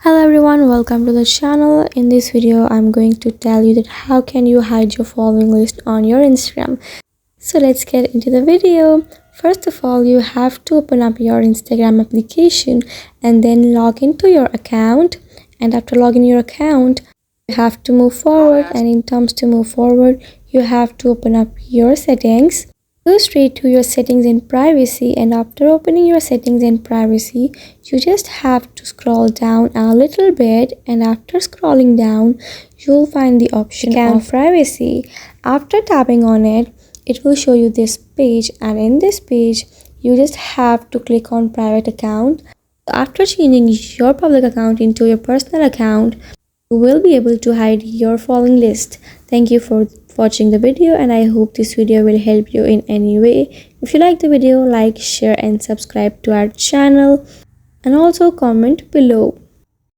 Hello everyone, welcome to the channel. In this video I'm going to tell you that how can you hide your following list on your Instagram. So let's get into the video. First of all, you have to open up your Instagram application and then log into your account, and after logging your account you have to move forward, and in terms to move forward you have to open up your settings. Go straight to your settings and privacy, and after opening your settings and privacy you just have to scroll down a little bit, and after scrolling down you'll find the option of privacy. After tapping on it, it will show you this page, and in this page you just have to click on private account. After changing your public account into your personal account, you will be able to hide your following list. Thank you for watching the video, and I hope this video will help you in any way. If you like the video, like, share and subscribe to our channel, and also comment below.